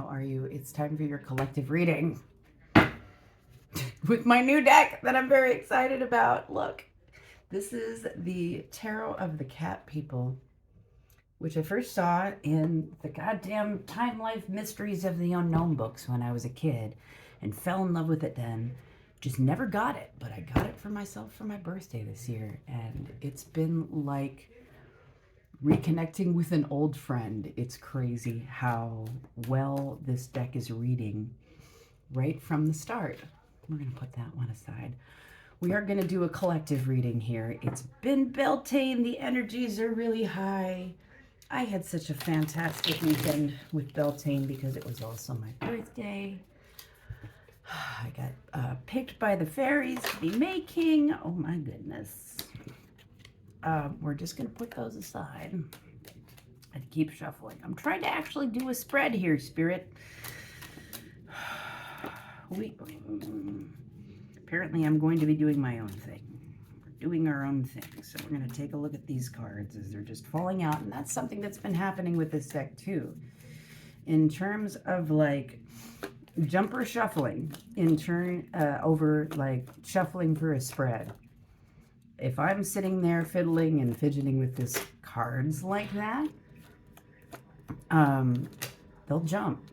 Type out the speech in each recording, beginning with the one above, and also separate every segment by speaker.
Speaker 1: how are you? It's time for your collective reading with my new deck that I'm very excited about. Look, this is the Tarot of the Cat People, which I first saw in the goddamn Time Life Mysteries of the Unknown books when I was a kid and fell in love with it then. Just never got it, but I got it for myself for my birthday this year, and it's been like reconnecting with an old friend. It's crazy how well this deck is reading right from the start. We're going to put that one aside. We are going to do a collective reading here. It's been Beltane. The energies are really high. I had such a fantastic weekend with Beltane because it was also my birthday. I got picked by the fairies to be May King. Oh my goodness. We're just going to put those aside and keep shuffling. I'm trying to actually do a spread here, Spirit. Apparently I'm going to be doing my own thing. We're doing our own thing. So we're going to take a look at these cards as they're just falling out. And that's something that's been happening with this deck too. In terms of like jumper shuffling, over like shuffling for a spread. If I'm sitting there fiddling and fidgeting with this cards like that, they'll jump.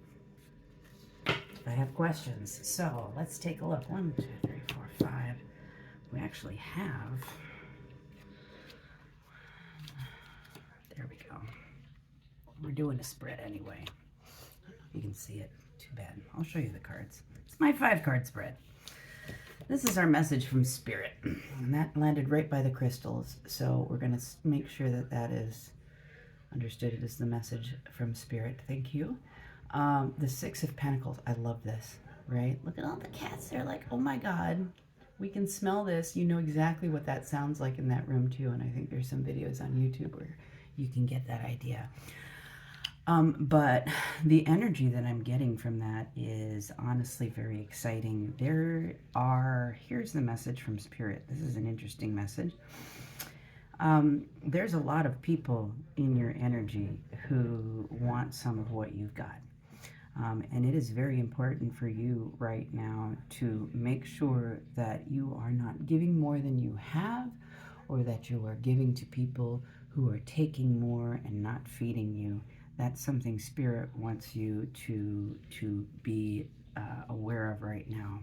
Speaker 1: I have questions. So let's take a look. 1, 2, 3, 4, 5. We actually have. There we go. We're doing a spread anyway. You can see it. Too bad. I'll show you the cards. It's my 5-card spread. This is our message from Spirit, and that landed right by the crystals. So we're going to make sure that that is understood. It is the message from Spirit. Thank you. The 6 of Pentacles. I love this, right? Look at all the cats. They're like, oh my God, we can smell this. You know exactly what that sounds like in that room too. And I think there's some videos on YouTube where you can get that idea. But the energy that I'm getting from that is honestly very exciting. Here's the message from Spirit. This is an interesting message. There's a lot of people in your energy who want some of what you've got. And it is very important for you right now to make sure that you are not giving more than you have, or that you are giving to people who are taking more and not feeding you. That's something Spirit wants you to be aware of right now.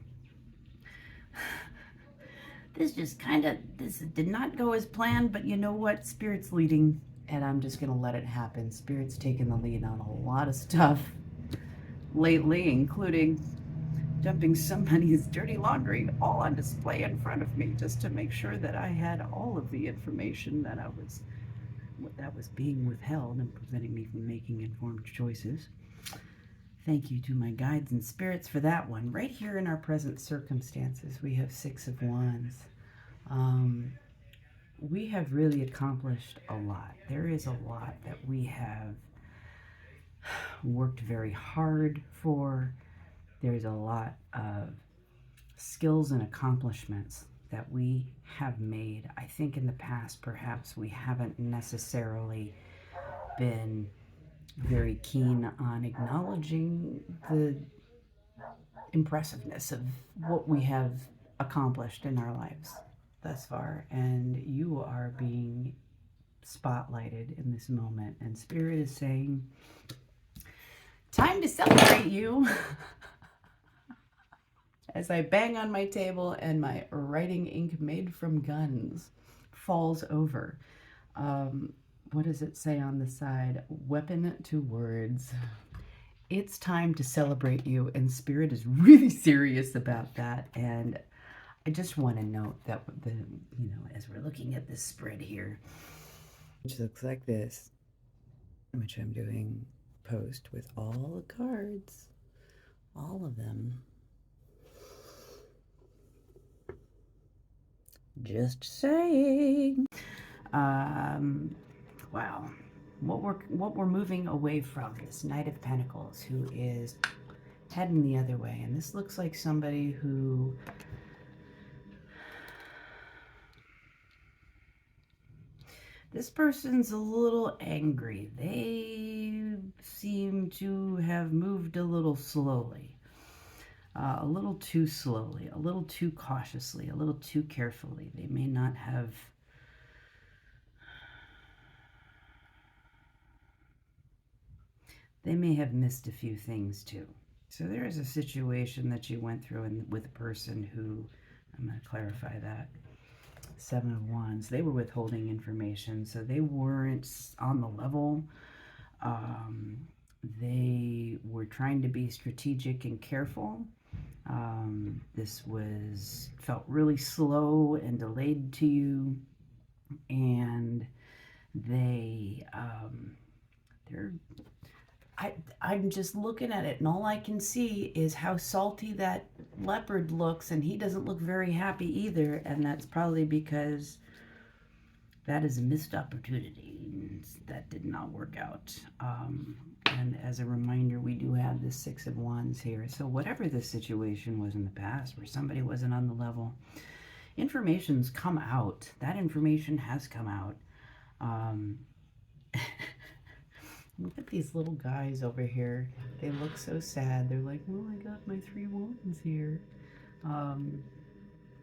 Speaker 1: This did not go as planned, but you know what? Spirit's leading, and I'm just going to let it happen. Spirit's taken the lead on a lot of stuff lately, including dumping somebody's dirty laundry all on display in front of me just to make sure that I had all of the information that was being withheld and preventing me from making informed choices. Thank you to my guides and spirits for that one. Right here in our present circumstances, we have 6 of Wands. We have really accomplished a lot. There is a lot that we have worked very hard for. There's a lot of skills and accomplishments that we have made. I think in the past, perhaps we haven't necessarily been very keen on acknowledging the impressiveness of what we have accomplished in our lives thus far. And you are being spotlighted in this moment. And Spirit is saying, time to celebrate you. As I bang on my table and my writing ink made from guns falls over. What does it say on the side? Weapon to words. It's time to celebrate you, and Spirit is really serious about that. And I just want to note that as we're looking at this spread here, which looks like this, which I'm doing post with all the cards, all of them. Just saying. Wow. What we're moving away from, this Knight of Pentacles, who is heading the other way. And this looks like somebody who this person's a little angry. They you seem to have moved a little slowly. A little too slowly, a little too cautiously, a little too carefully. They may not have missed a few things too. So there is a situation that you went through with a person who, I'm going to clarify that. 7 of Wands, they were withholding information, so they weren't on the level. They were trying to be strategic and careful. This felt really slow and delayed to you, and I'm just looking at it, and all I can see is how salty that leopard looks, and he doesn't look very happy either, and that's probably because that is a missed opportunity. That did not work out. And as a reminder, we do have this 6 of Wands here. So whatever this situation was in the past where somebody wasn't on the level, information's come out. That information has come out. Look at these little guys over here. They look so sad. They're like, oh, I got my 3 wands here.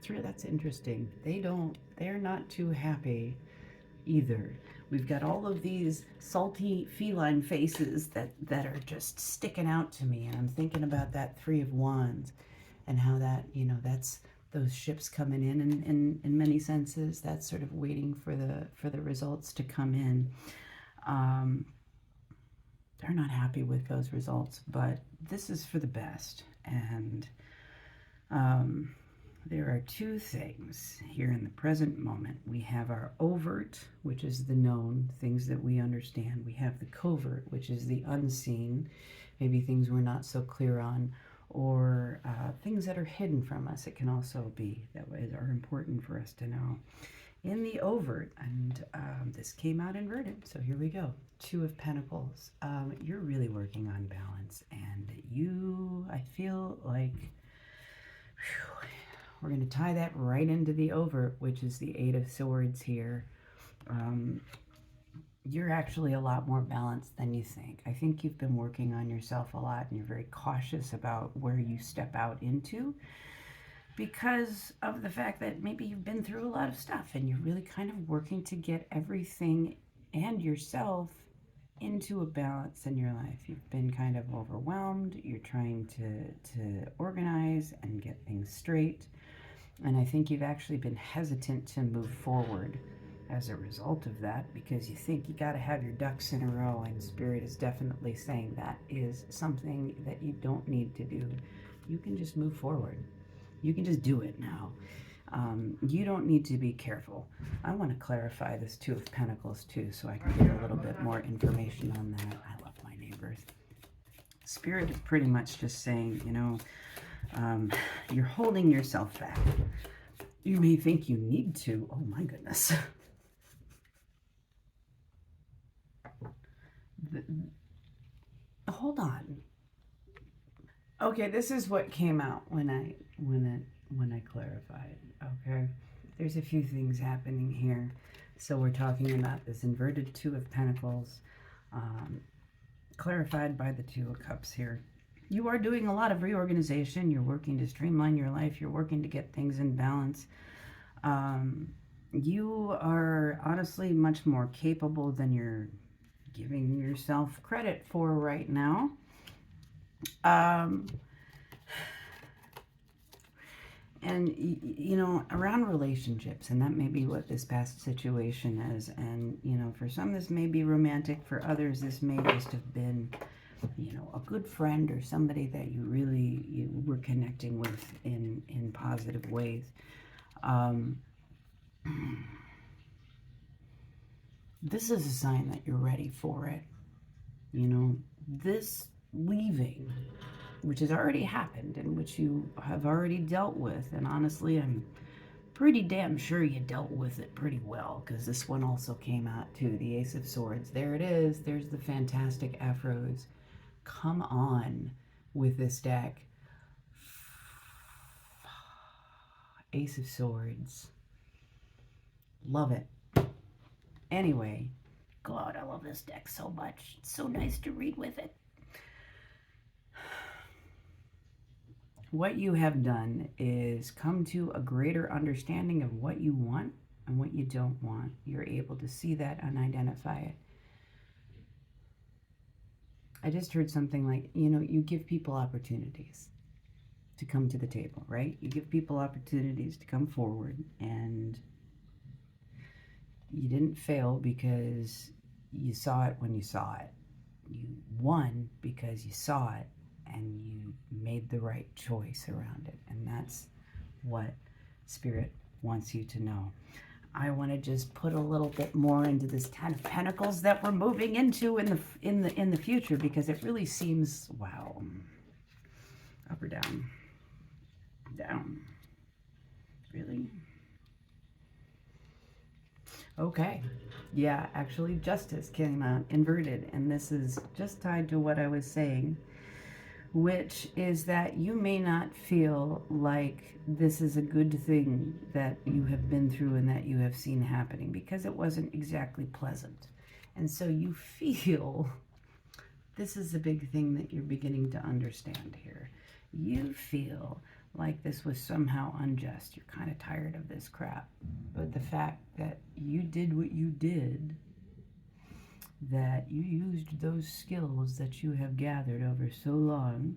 Speaker 1: That's interesting. They're not too happy either. We've got all of these salty feline faces that are just sticking out to me. And I'm thinking about that 3 of Wands and how that, that's those ships coming in many senses. That's sort of waiting for the results to come in. They're not happy with those results, but this is for the best. And there are 2 things here in the present moment. We have our overt, which is the known, things that we understand. We have the covert, which is the unseen, maybe things we're not so clear on, or things that are hidden from us. It can also be that way, are important for us to know. In the overt, and this came out inverted, so here we go. 2 of Pentacles. You're really working on balance, and I feel like, we're going to tie that right into the overt, which is the 8 of Swords here. You're actually a lot more balanced than you think. I think you've been working on yourself a lot, and you're very cautious about where you step out into, because of the fact that maybe you've been through a lot of stuff and you're really kind of working to get everything and yourself into a balance in your life. You've been kind of overwhelmed. You're trying to organize and get things straight. And I think you've actually been hesitant to move forward as a result of that, because you think you got to have your ducks in a row, and Spirit is definitely saying that is something that you don't need to do. You can just move forward. You can just do it now. You don't need to be careful. I want to clarify this 2 of Pentacles too, so I can get a little bit more information on that. I love my neighbors. Spirit is pretty much just saying, you're holding yourself back. You may think you need to. Oh my goodness. Hold on. Okay, this is what came out when I clarified. Okay, there's a few things happening here. So we're talking about this inverted 2 of Pentacles, clarified by the 2 of Cups here. You are doing a lot of reorganization. You're working to streamline your life. You're working to get things in balance. You are honestly much more capable than you're giving yourself credit for right now. And, around relationships, and that may be what this past situation is. And, for some, this may be romantic. For others, this may just have been, a good friend or somebody that you were connecting with in positive ways. This is a sign that you're ready for it. This leaving, which has already happened and which you have already dealt with. And honestly, I'm pretty damn sure you dealt with it pretty well, because this one also came out too, the Ace of Swords. There it is. There's the fantastic afros. Come on with this deck. Ace of Swords. Love it. Anyway, God, I love this deck so much. It's so nice to read with it. What you have done is come to a greater understanding of what you want and what you don't want. You're able to see that and identify it. I just heard something like, you give people opportunities to come to the table, right? You give people opportunities to come forward, and you didn't fail because you saw it when you saw it. You won because you saw it and you made the right choice around it. And that's what Spirit wants you to know. I want to just put a little bit more into this Ten of Pentacles that we're moving into in the future, because it really seems, wow. Up or down? Down. Really? Okay. Yeah, actually Justice came out inverted, and this is just tied to what I was saying, which is that you may not feel like this is a good thing that you have been through and that you have seen happening, because it wasn't exactly pleasant. And so you feel, this is the big thing that you're beginning to understand here. You feel like this was somehow unjust. You're kind of tired of this crap. But the fact that you did what you did, that you used those skills that you have gathered over so long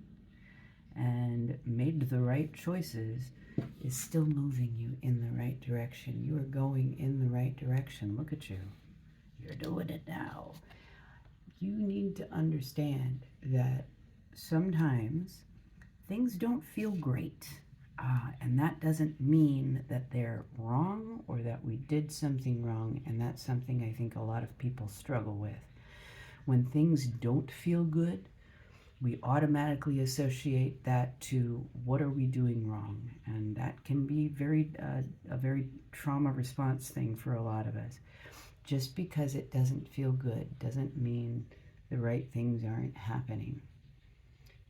Speaker 1: and made the right choices, is still moving you in the right direction. You are going in the right direction. Look at you. You're doing it now. You need to understand that sometimes things don't feel great. And that doesn't mean that they're wrong or that we did something wrong. And that's something I think a lot of people struggle with. When things don't feel good, we automatically associate that to what are we doing wrong? And that can be a very trauma response thing for a lot of us. Just because it doesn't feel good doesn't mean the right things aren't happening.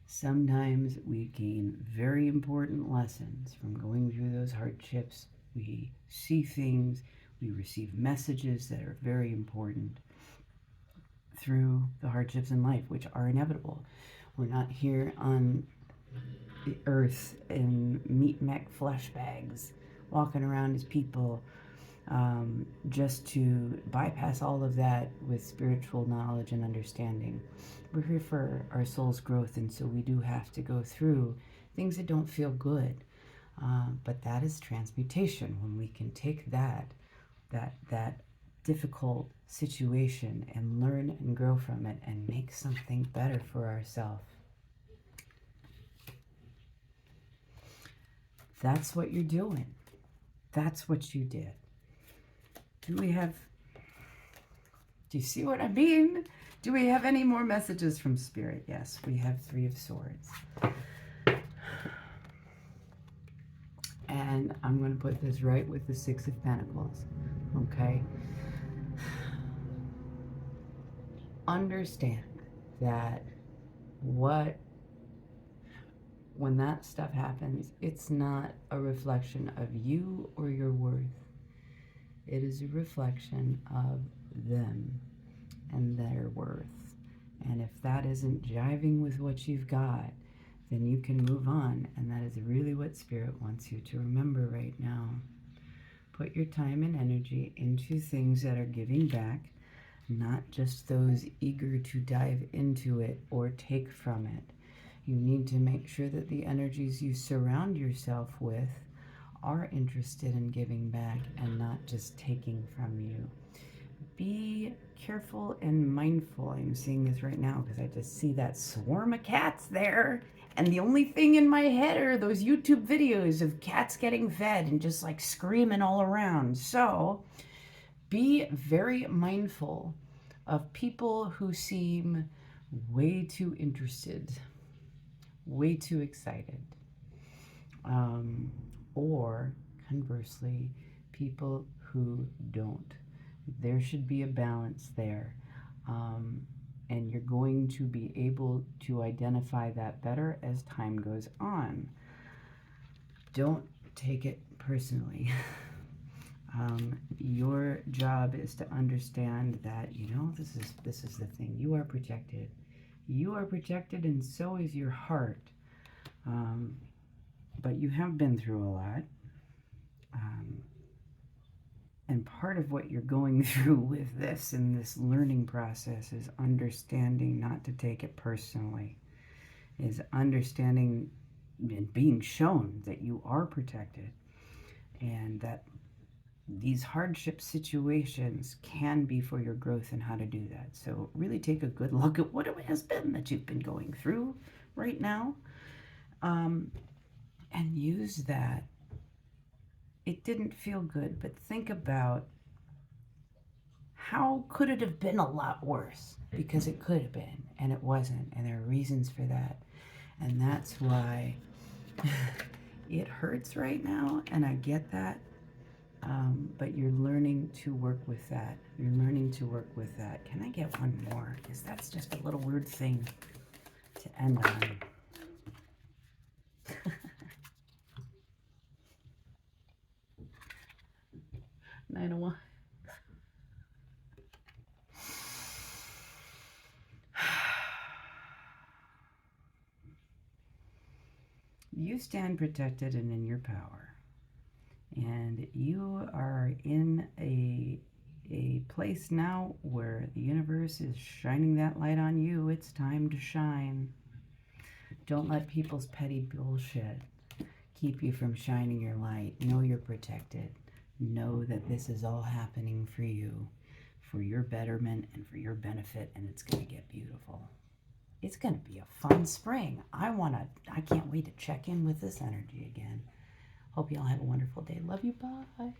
Speaker 1: Sometimes we gain very important lessons from going through those hardships. We see things, we receive messages that are very important through the hardships in life, which are inevitable. We're not here on the earth in meat mech flesh bags, walking around as people, just to bypass all of that with spiritual knowledge and understanding. We're here for our soul's growth, and so we do have to go through things that don't feel good. But that is transmutation, when we can take that difficult situation and learn and grow from it and make something better for ourselves. That's what you're doing. That's what you did. Do you see what I mean? Do we have any more messages from Spirit? Yes, we have Three of Swords. And I'm going to put this right with the Six of Pentacles. Okay? Understand that when that stuff happens, it's not a reflection of you or your worth. It is a reflection of them and their worth. And if that isn't jiving with what you've got, then you can move on. And that is really what Spirit wants you to remember right now. Put your time and energy into things that are giving back, not just those eager to dive into it or take from it. You need to make sure that the energies you surround yourself with are interested in giving back and not just taking from you. Be careful and mindful. I'm seeing this right now because I just see that swarm of cats there. And the only thing in my head are those YouTube videos of cats getting fed and just like screaming all around. So be very mindful of people who seem way too interested, way too excited. Or conversely, people who don't. There should be a balance there. And you're going to be able to identify that better as time goes on. Don't take it personally. Your job is to understand that, you know, this is the thing. You are protected. You are protected, and so is your heart. But you have been through a lot. And part of what you're going through with this in this learning process is understanding not to take it personally, is understanding and being shown that you are protected and that these hardship situations can be for your growth and how to do that. So really take a good look at what it has been that you've been going through right now, and use that. It didn't feel good, but think about how could it have been a lot worse? Because it could have been, and it wasn't, and there are reasons for that. And that's why it hurts right now, and I get that. But you're learning to work with that. You're learning to work with that. Can I get one more? Because that's just a little weird thing to end on. Nine of Wands. You stand protected and in your power. And you are in a place now where the universe is shining that light on you. It's time to shine. Don't let people's petty bullshit keep you from shining your light. Know you're protected. Know that this is all happening for you, for your betterment and for your benefit, and it's going to get beautiful. It's going to be a fun spring. I can't wait to check in with this energy again. Hope you all have a wonderful day. Love you. Bye.